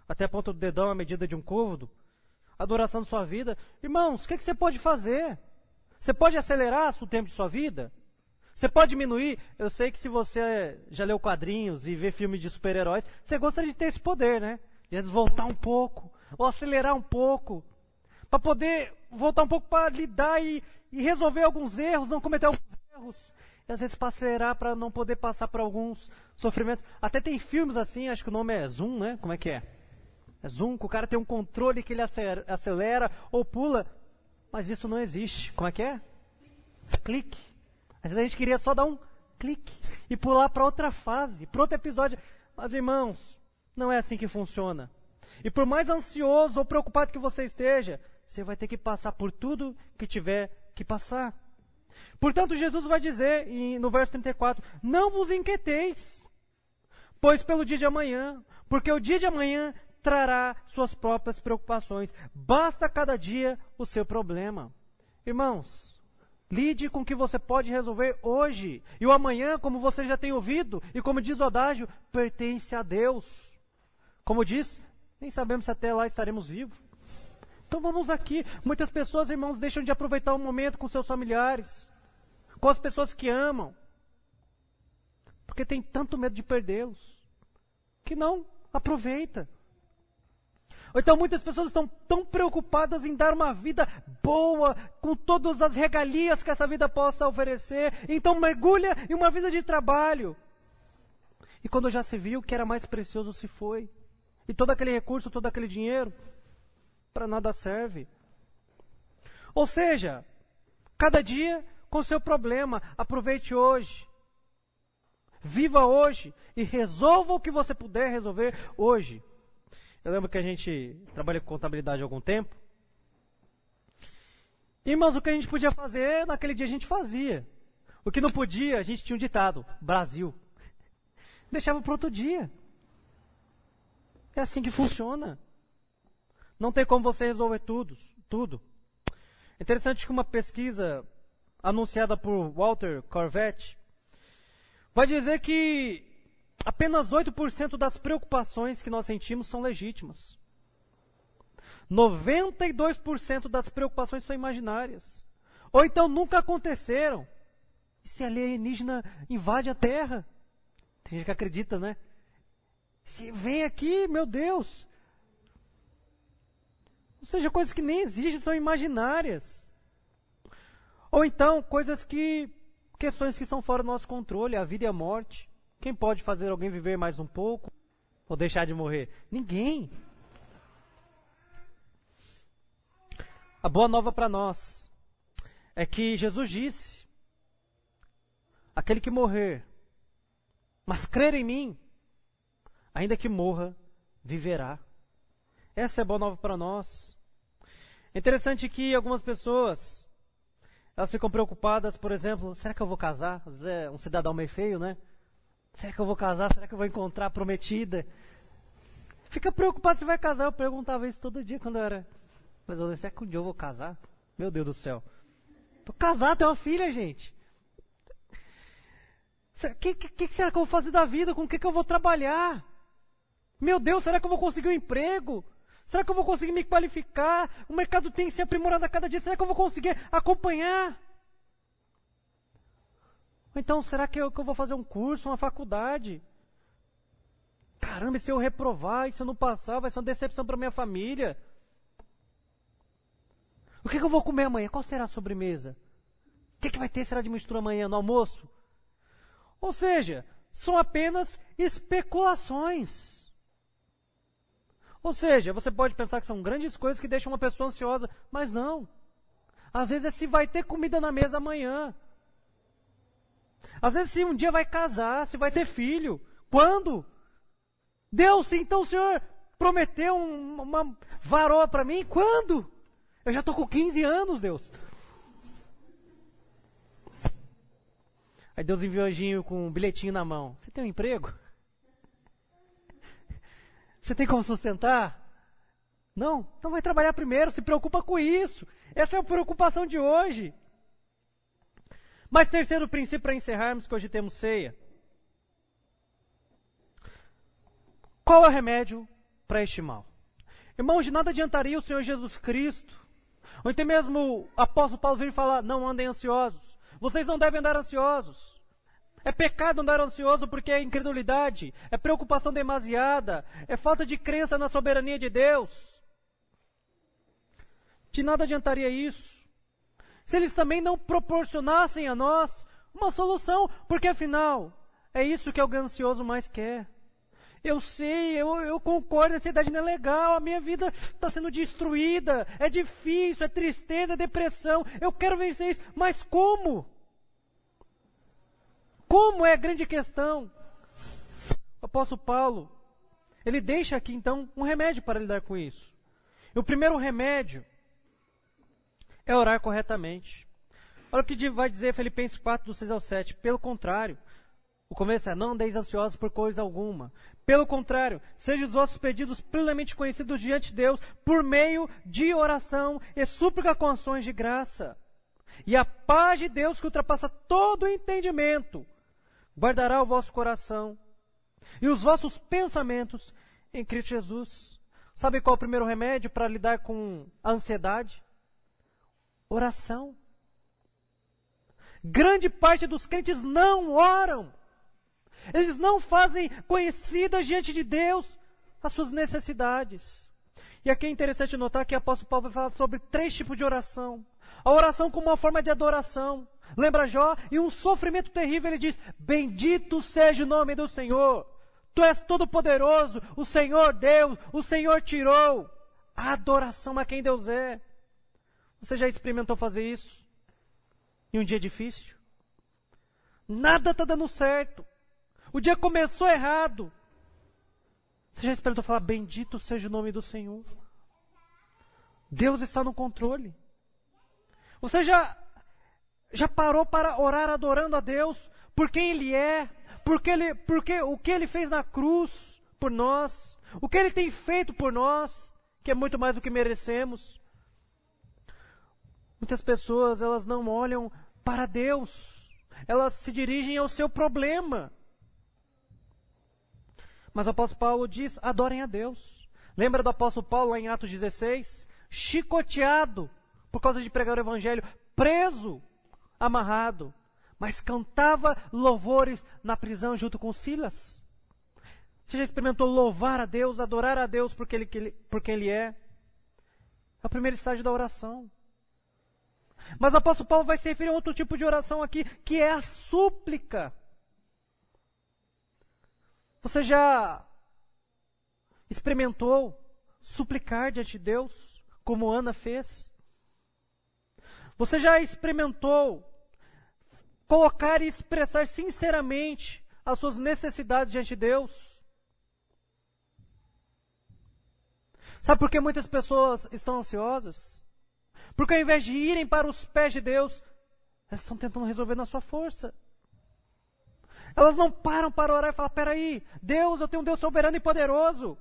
até a ponta do dedão, à medida de um côvado, a duração de sua vida. Irmãos, o que você pode fazer? Você pode acelerar o tempo de sua vida? Você pode diminuir? Eu sei que se você já leu quadrinhos e vê filmes de super-heróis, você gostaria de ter esse poder, né? De às vezes voltar um pouco, ou acelerar um pouco, para poder voltar um pouco para lidar e resolver alguns erros, não cometer alguns erros. E às vezes para acelerar, para não poder passar por alguns sofrimentos. Até tem filmes assim, acho que o nome é Zoom, né? Como é que é? É Zoom, que o cara tem um controle que ele acelera ou pula. Mas isso não existe. Como é que é? Clique. Às vezes a gente queria só dar um clique e pular para outra fase, para outro episódio. Mas irmãos, não é assim que funciona. E por mais ansioso ou preocupado que você esteja, você vai ter que passar por tudo que tiver que passar. Portanto, Jesus vai dizer no verso 34, não vos inquieteis, pois pelo dia de amanhã, porque o dia de amanhã trará suas próprias preocupações. Basta cada dia o seu problema. Irmãos, lide com o que você pode resolver hoje. E o amanhã, como você já tem ouvido, e como diz o adágio, pertence a Deus. Como diz, nem sabemos se até lá estaremos vivos. Então vamos aqui. Muitas pessoas, irmãos, deixam de aproveitar o momento com seus familiares, com as pessoas que amam, porque tem tanto medo de perdê-los, que não aproveita. Ou então muitas pessoas estão tão preocupadas em dar uma vida boa, com todas as regalias que essa vida possa oferecer, então mergulha em uma vida de trabalho. E quando já se viu que era mais precioso, se foi. E todo aquele recurso, todo aquele dinheiro, para nada serve. Ou seja, cada dia com seu problema, aproveite hoje. Viva hoje e resolva o que você puder resolver hoje. Eu lembro que a gente trabalha com contabilidade há algum tempo. Irmãos, o que a gente podia fazer, naquele dia a gente fazia. O que não podia, a gente tinha um ditado, Brasil. Deixava para outro dia. É assim que funciona. Não tem como você resolver tudo. É interessante que uma pesquisa anunciada por Walter Corvette vai dizer que apenas 8% das preocupações que nós sentimos são legítimas. 92% das preocupações são imaginárias. Ou então nunca aconteceram. E se a alienígena invade a Terra? Tem gente que acredita, né? Se vem aqui, meu Deus. Ou seja, coisas que nem existem, são imaginárias. Ou então, questões que são fora do nosso controle, a vida e a morte. Quem pode fazer alguém viver mais um pouco? Ou deixar de morrer? Ninguém. A boa nova para nós é que Jesus disse, aquele que morrer, mas crer em mim, ainda que morra, viverá. Essa é a boa nova para nós. É interessante que algumas pessoas, elas ficam preocupadas, por exemplo, será que eu vou casar? Às vezes é um cidadão meio feio, né? Será que eu vou casar? Será que eu vou encontrar a prometida? Fica preocupado se vai casar. Eu perguntava isso todo dia quando eu era adolescente. Será que um dia eu vou casar? Meu Deus do céu. Vou casar, ter uma filha, gente. O que será que eu vou fazer da vida? Com o que eu vou trabalhar? Meu Deus, será que eu vou conseguir um emprego? Será que eu vou conseguir me qualificar? O mercado tem que se aprimorando a cada dia. Será que eu vou conseguir acompanhar? Ou então, será que eu vou fazer um curso, uma faculdade? Caramba, e se eu reprovar, e se eu não passar, vai ser uma decepção para minha família. O que eu vou comer amanhã? Qual será a sobremesa? O que vai ter, será de mistura amanhã no almoço? Ou seja, são apenas especulações. Ou seja, você pode pensar que são grandes coisas que deixam uma pessoa ansiosa, mas não. Às vezes é se vai ter comida na mesa amanhã. Às vezes se um dia vai casar, se vai ter filho. Quando? Deus, então o Senhor prometeu uma varoa para mim? Quando? Eu já estou com 15 anos, Deus. Aí Deus enviou um anjinho com um bilhetinho na mão. Você tem um emprego? Você tem como sustentar? Não? Então vai trabalhar primeiro, se preocupa com isso. Essa é a preocupação de hoje. Mas terceiro princípio para encerrarmos, que hoje temos ceia. Qual é o remédio para este mal? Irmãos, de nada adiantaria o Senhor Jesus Cristo, ou até mesmo o apóstolo Paulo vir falar, não andem ansiosos. Vocês não devem andar ansiosos. É pecado andar ansioso porque é incredulidade, é preocupação demasiada, é falta de crença na soberania de Deus. De nada adiantaria isso. Se eles também não proporcionassem a nós uma solução, porque afinal, é isso que o ansioso mais quer. Eu sei, eu concordo, a ansiedade não é legal, a minha vida está sendo destruída, é difícil, é tristeza, é depressão, eu quero vencer isso, mas como? Como é a grande questão? O apóstolo Paulo, ele deixa aqui então um remédio para lidar com isso. E o primeiro remédio é orar corretamente. Olha o que vai dizer Filipenses 4, do 6 ao 7. Pelo contrário, o começo é: não andeis ansiosos por coisa alguma. Pelo contrário, sejam os vossos pedidos plenamente conhecidos diante de Deus, por meio de oração e súplica com ações de graça. E a paz de Deus, que ultrapassa todo o entendimento, guardará o vosso coração e os vossos pensamentos em Cristo Jesus. Sabe qual é o primeiro remédio para lidar com a ansiedade? Oração. Grande parte dos crentes não oram. Eles não fazem conhecidas diante de Deus as suas necessidades. E aqui é interessante notar que o apóstolo Paulo vai falar sobre 3 tipos de oração. A oração como uma forma de adoração. Lembra Jó? Em um sofrimento terrível ele diz: bendito seja o nome do Senhor. Tu és todo poderoso, o Senhor deu, o Senhor tirou. A adoração a quem Deus é. Você já experimentou fazer isso? Em um dia difícil? Nada está dando certo. O dia começou errado. Você já experimentou falar: bendito seja o nome do Senhor? Deus está no controle. Você já parou para orar adorando a Deus por quem Ele é, porque o que Ele fez na cruz por nós, o que Ele tem feito por nós, que é muito mais do que merecemos? Muitas pessoas, elas não olham para Deus, elas se dirigem ao seu problema. Mas o apóstolo Paulo diz: adorem a Deus. Lembra do apóstolo Paulo lá em Atos 16? Chicoteado por causa de pregar o evangelho, preso, amarrado, mas cantava louvores na prisão junto com Silas. Você já experimentou louvar a Deus, adorar a Deus por quem Ele é? É o primeiro estágio da oração. Mas o apóstolo Paulo vai se referir a outro tipo de oração aqui, que é a súplica. Você já experimentou suplicar diante de Deus, como Ana fez? Você já experimentou colocar e expressar sinceramente as suas necessidades diante de Deus? Sabe por que muitas pessoas estão ansiosas? Porque ao invés de irem para os pés de Deus, elas estão tentando resolver na sua força. Elas não param para orar e falar: peraí, Deus, eu tenho um Deus soberano e poderoso.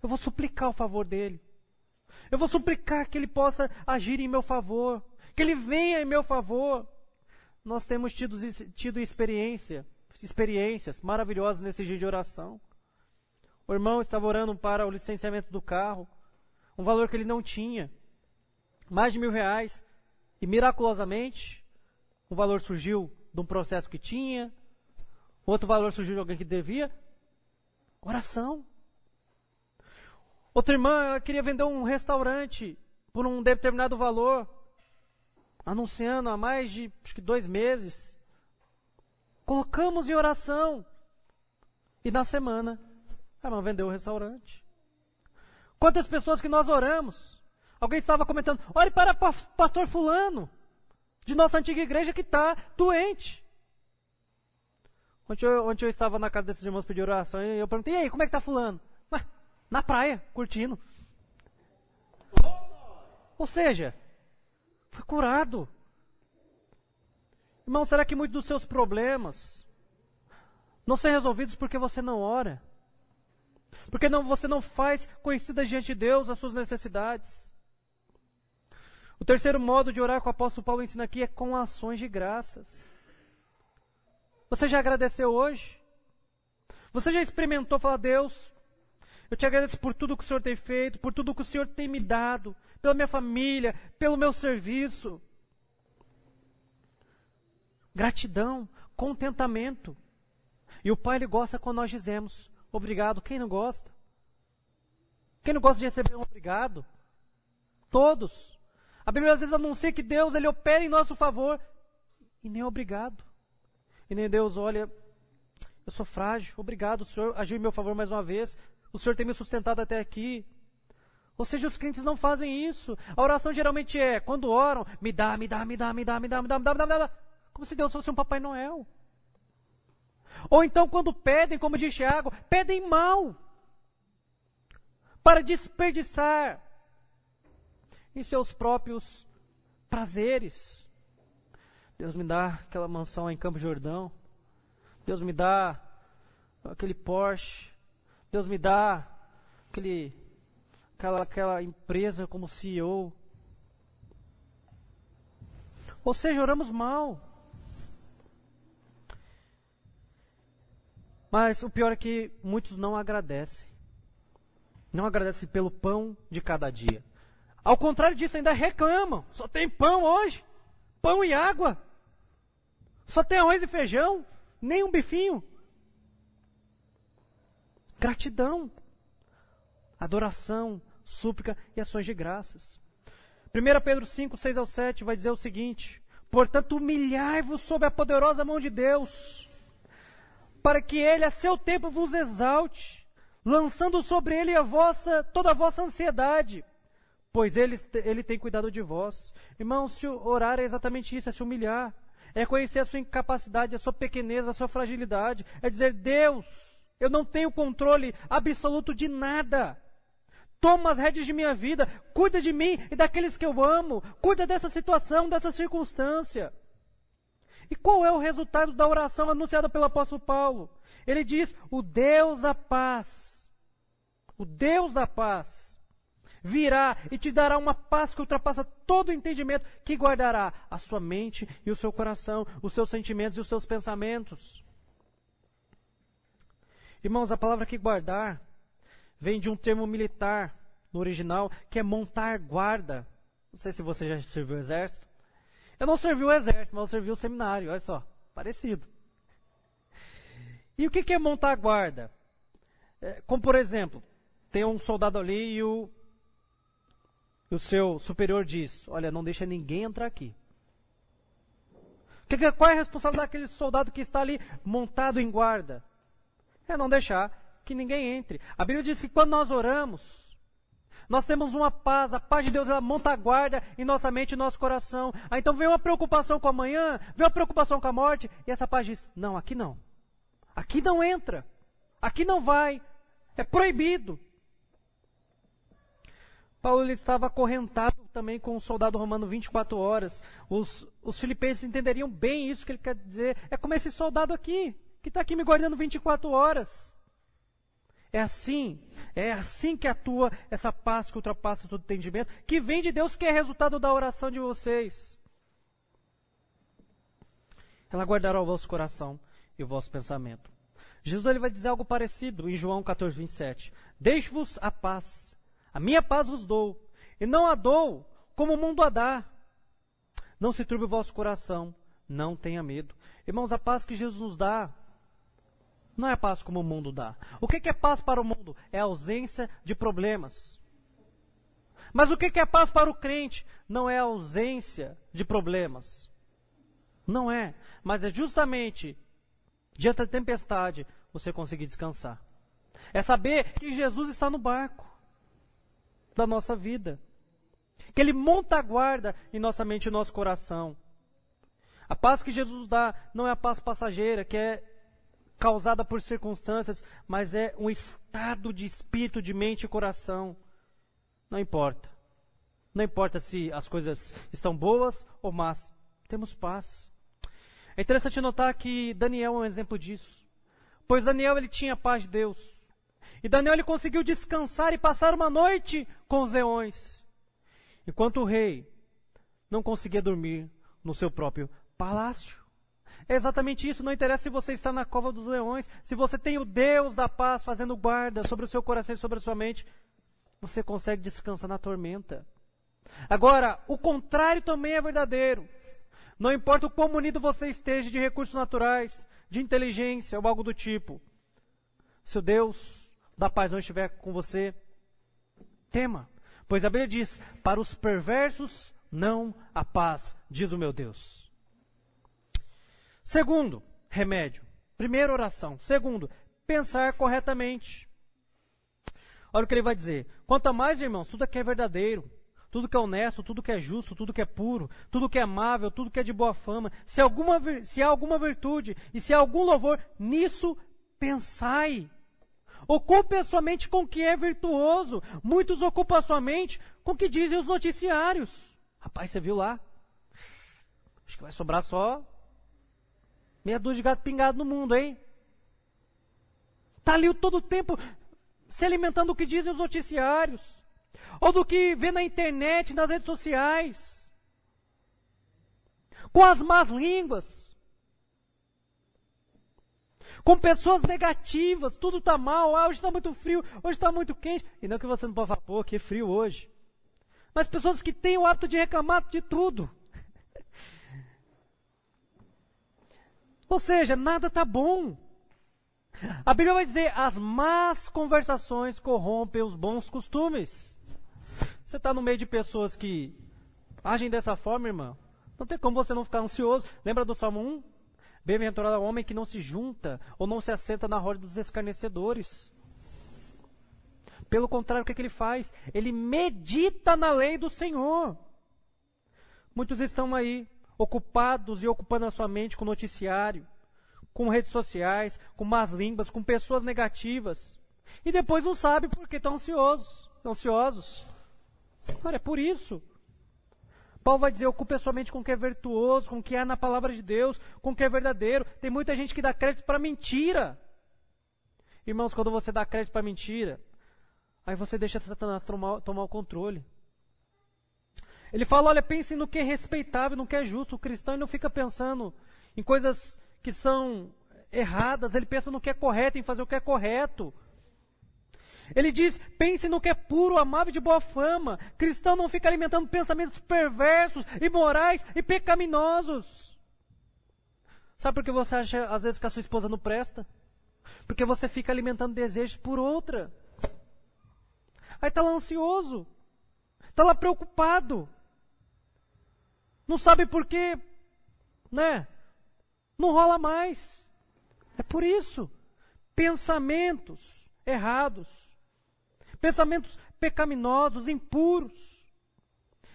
Eu vou suplicar o favor dEle. Eu vou suplicar que Ele possa agir em meu favor, que Ele venha em meu favor. Nós temos tido experiências maravilhosas nesse dia de oração. O irmão estava orando para o licenciamento do carro, um valor que ele não tinha, mais de R$1.000, e miraculosamente, o valor surgiu de um processo que tinha, outro valor surgiu de alguém que devia. Oração. Outra irmã, ela queria vender um restaurante por um determinado valor, anunciando há mais de 2 meses. Colocamos em oração. E na semana, a irmã vendeu o restaurante. Quantas pessoas que nós oramos? Alguém estava comentando: ore para pastor fulano, de nossa antiga igreja, que está doente. Ontem eu estava na casa desses irmãos pedir oração, e eu perguntei: e aí, como é que está fulano? Ué, na praia, curtindo. Ou seja, foi curado. Irmão, será que muitos dos seus problemas não são resolvidos porque você não ora? Porque você não faz conhecidas diante de Deus as suas necessidades? O terceiro modo de orar que o apóstolo Paulo ensina aqui é com ações de graças. Você já agradeceu hoje? Você já experimentou falar: Deus, eu te agradeço por tudo que o Senhor tem feito, por tudo que o Senhor tem me dado, pela minha família, pelo meu serviço. Gratidão, contentamento. E o Pai, Ele gosta quando nós dizemos obrigado. Quem não gosta? Quem não gosta de receber um obrigado? Todos. A Bíblia às vezes anuncia que Deus, Ele opera em nosso favor, e nem obrigado. E nem Deus: olha, eu sou frágil, obrigado, o Senhor agiu em meu favor mais uma vez, o Senhor tem me sustentado até aqui. Ou seja, os crentes não fazem isso. A oração geralmente é, quando oram: me dá, me dá, me dá, me dá, me dá, me dá, me dá, me dá, me dá. Como se Deus fosse um Papai Noel. Ou então quando pedem, como diz Tiago, pedem mal, para desperdiçar em seus próprios prazeres. Deus me dá aquela mansão em Campo Jordão. Deus me dá aquele Porsche. Deus me dá aquela empresa como CEO. Ou seja, oramos mal. Mas o pior é que muitos não agradecem. Não agradecem pelo pão de cada dia. Ao contrário disso, ainda reclamam. Só tem pão hoje. Pão e água. Só tem arroz e feijão. Nem um bifinho. Gratidão. Adoração, súplica e ações de graças. 1 Pedro 5, 6 ao 7 vai dizer o seguinte: portanto, humilhai-vos sob a poderosa mão de Deus, para que Ele a seu tempo vos exalte, lançando sobre Ele toda a vossa ansiedade, pois Ele tem cuidado de vós. Irmãos, se orar é exatamente isso, é se humilhar, é conhecer a sua incapacidade, a sua pequenez, a sua fragilidade, é dizer: Deus, eu não tenho controle absoluto de nada. Toma as rédeas de minha vida, cuida de mim e daqueles que eu amo, cuida dessa situação, dessa circunstância. E qual é o resultado da oração anunciada pelo apóstolo Paulo? Ele diz: o Deus da paz virá e te dará uma paz que ultrapassa todo o entendimento, que guardará a sua mente e o seu coração, os seus sentimentos e os seus pensamentos. Irmãos, a palavra que guardar vem de um termo militar no original, que é montar guarda. Não sei se você já serviu o exército. Eu não servi o exército, mas eu servi o seminário, olha só, parecido. E o que é montar guarda? Como, por exemplo, tem um soldado ali e o seu superior diz: olha, não deixa ninguém entrar aqui. Qual é a responsabilidade daquele soldado que está ali montado em guarda? É não deixar que ninguém entre. A Bíblia diz que quando nós oramos, nós temos uma paz, a paz de Deus, ela monta a guarda em nossa mente e nosso coração. Aí então vem uma preocupação com o amanhã, vem uma preocupação com a morte, e essa paz diz: não, aqui não. Aqui não entra. Aqui não vai. É proibido. Paulo ele estava acorrentado também com um soldado romano 24 horas. Os filipenses entenderiam bem isso que ele quer dizer. É como esse soldado aqui, que está aqui me guardando 24 horas. É assim que atua essa paz que ultrapassa todo entendimento, que vem de Deus, que é resultado da oração de vocês. Ela guardará o vosso coração e o vosso pensamento. Jesus ele vai dizer algo parecido em João 14, 27. Deixo-vos a paz, a minha paz vos dou, e não a dou como o mundo a dá. Não se turbe o vosso coração, não tenha medo. Irmãos, a paz que Jesus nos dá não é paz como o mundo dá. O que é paz para o mundo? É a ausência de problemas. Mas o que é paz para o crente? Não é a ausência de problemas. Não é. Mas é justamente diante da tempestade você conseguir descansar. É saber que Jesus está no barco da nossa vida. Que Ele monta a guarda em nossa mente e nosso coração. A paz que Jesus dá não é a paz passageira, que é causada por circunstâncias, mas é um estado de espírito, de mente e coração. Não importa. Não importa se as coisas estão boas ou más. Temos paz. É interessante notar que Daniel é um exemplo disso. Pois Daniel ele tinha a paz de Deus. E Daniel ele conseguiu descansar e passar uma noite com os leões. Enquanto o rei não conseguia dormir no seu próprio palácio. É exatamente isso, não interessa se você está na cova dos leões, se você tem o Deus da paz fazendo guarda sobre o seu coração e sobre a sua mente, você consegue descansar na tormenta. Agora, o contrário também é verdadeiro. Não importa o quão munido você esteja de recursos naturais, de inteligência ou algo do tipo. Se o Deus da paz não estiver com você, tema. Pois a Bíblia diz: para os perversos não há paz, diz o meu Deus. Segundo, remédio. Primeiro, oração. Segundo, pensar corretamente. Olha o que ele vai dizer. Quanto a mais, irmãos, tudo que é verdadeiro, tudo que é honesto, tudo que é justo, tudo que é puro, tudo que é amável, tudo que é de boa fama, se há alguma virtude e se há algum louvor, nisso pensai. Ocupe a sua mente com o que é virtuoso. Muitos ocupam a sua mente com o que dizem os noticiários. Rapaz, você viu lá? Acho que vai sobrar só meia dúzia de gato pingado no mundo, hein? Está ali todo o tempo se alimentando do que dizem os noticiários, ou do que vê na internet, nas redes sociais, com as más línguas, com pessoas negativas, tudo está mal, hoje está muito frio, hoje está muito quente, e não que você não pode falar, pô, que frio hoje, mas pessoas que têm o hábito de reclamar de tudo. Ou seja, nada está bom. A Bíblia vai dizer, as más conversações corrompem os bons costumes. Você está no meio de pessoas que agem dessa forma, irmão, não tem como você não ficar ansioso. Lembra do Salmo 1? Bem-aventurado é o homem que não se junta ou não se assenta na roda dos escarnecedores. Pelo contrário, o que ele faz? Ele medita na lei do Senhor. Muitos estão aí, ocupados e ocupando a sua mente com noticiário, com redes sociais, com más línguas, com pessoas negativas. E depois não sabe porque estão ansiosos. Ora, é por isso. Paulo vai dizer, ocupe a sua mente com o que é virtuoso, com o que há na palavra de Deus, com o que é verdadeiro. Tem muita gente que dá crédito para mentira. Irmãos, quando você dá crédito para mentira, aí você deixa Satanás tomar o controle. Ele fala, olha, pense no que é respeitável, no que é justo. O cristão não fica pensando em coisas que são erradas, ele pensa no que é correto, em fazer o que é correto. Ele diz, pense no que é puro, amável e de boa fama. Cristão não fica alimentando pensamentos perversos, imorais e pecaminosos. Sabe por que você acha às vezes que a sua esposa não presta? Porque você fica alimentando desejos por outra. Aí está lá ansioso, está lá preocupado. Não sabe por quê, né? Não rola mais. É por isso. Pensamentos errados, pensamentos pecaminosos, impuros,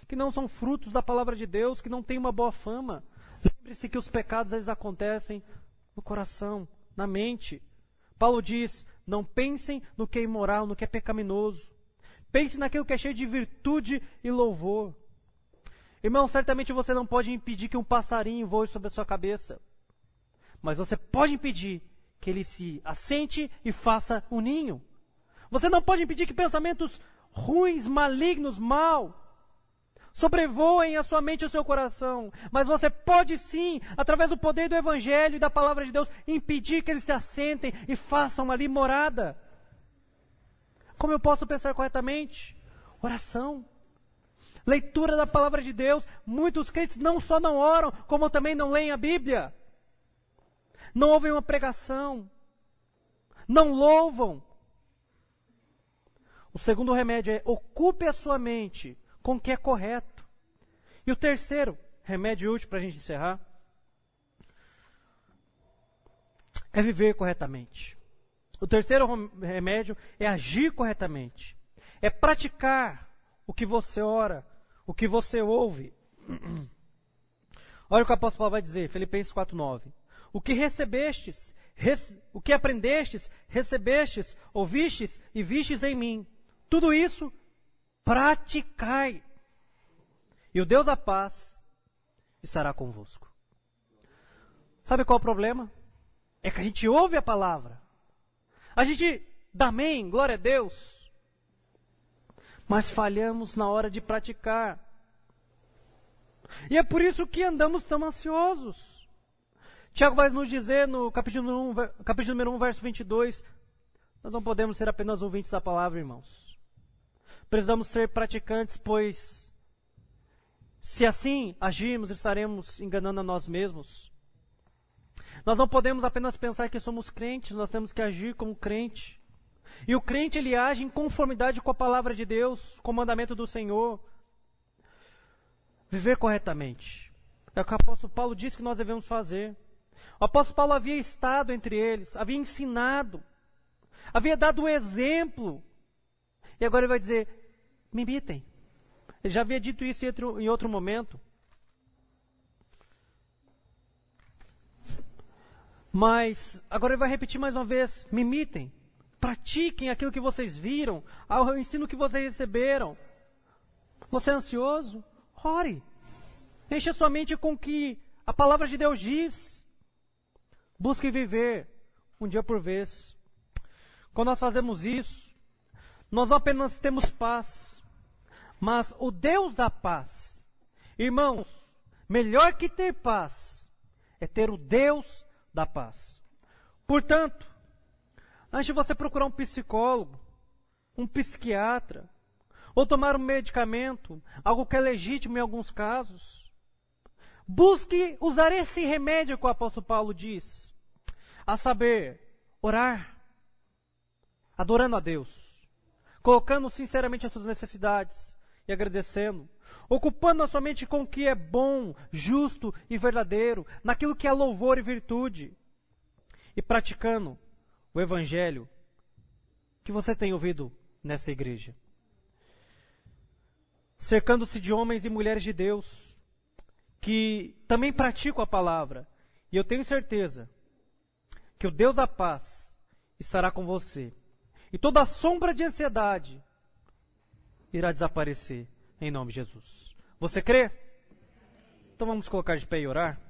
que não são frutos da palavra de Deus, que não têm uma boa fama. Lembre-se que os pecados eles acontecem no coração, na mente. Paulo diz, não pensem no que é imoral, no que é pecaminoso. Pense naquilo que é cheio de virtude e louvor. Irmão, certamente você não pode impedir que um passarinho voe sobre a sua cabeça. Mas você pode impedir que ele se assente e faça um ninho. Você não pode impedir que pensamentos ruins, malignos, mal, sobrevoem a sua mente e o seu coração. Mas você pode sim, através do poder do Evangelho e da Palavra de Deus, impedir que eles se assentem e façam ali morada. Como eu posso pensar corretamente? Oração. Leitura da Palavra de Deus. Muitos crentes não só não oram, como também não leem a Bíblia. Não ouvem uma pregação. Não louvam. O segundo remédio é ocupe a sua mente com o que é correto. E o terceiro remédio útil para a gente encerrar é viver corretamente. O terceiro remédio é agir corretamente. É praticar o que você ora, o que você ouve. Olha o que o apóstolo Paulo vai dizer, Filipenses 4:9. O que recebestes, o que aprendestes, recebestes, ouvistes e vistes em mim, tudo isso praticai. E o Deus da paz estará convosco. Sabe qual é o problema? É que a gente ouve a palavra. A gente dá amém, glória a Deus. Mas falhamos na hora de praticar. E é por isso que andamos tão ansiosos. Tiago vai nos dizer no capítulo número 1, verso 22, nós não podemos ser apenas ouvintes da palavra, irmãos. Precisamos ser praticantes, pois se assim agirmos, estaremos enganando a nós mesmos. Nós não podemos apenas pensar que somos crentes, nós temos que agir como crente. E o crente, ele age em conformidade com a palavra de Deus, com o mandamento do Senhor. Viver corretamente. É o que o apóstolo Paulo disse que nós devemos fazer. O apóstolo Paulo havia estado entre eles, havia ensinado, havia dado um exemplo. E agora ele vai dizer, me imitem. Ele já havia dito isso em outro momento. Mas agora ele vai repetir mais uma vez, me imitem. Pratiquem aquilo que vocês viram, ao ensino que vocês receberam. Você é ansioso? Ore. Enche a sua mente com o que a palavra de Deus diz. Busque viver um dia por vez. Quando nós fazemos isso, nós não apenas temos paz, mas o Deus da paz. Irmãos, melhor que ter paz é ter o Deus da paz. Portanto, antes de você procurar um psicólogo, um psiquiatra, ou tomar um medicamento, algo que é legítimo em alguns casos, busque usar esse remédio que o apóstolo Paulo diz, a saber, orar, adorando a Deus, colocando sinceramente as suas necessidades e agradecendo, ocupando a sua mente com o que é bom, justo e verdadeiro, naquilo que é louvor e virtude, e praticando o evangelho que você tem ouvido nessa igreja. Cercando-se de homens e mulheres de Deus, que também praticam a palavra. E eu tenho certeza que o Deus da paz estará com você. E toda a sombra de ansiedade irá desaparecer em nome de Jesus. Você crê? Então vamos colocar de pé e orar.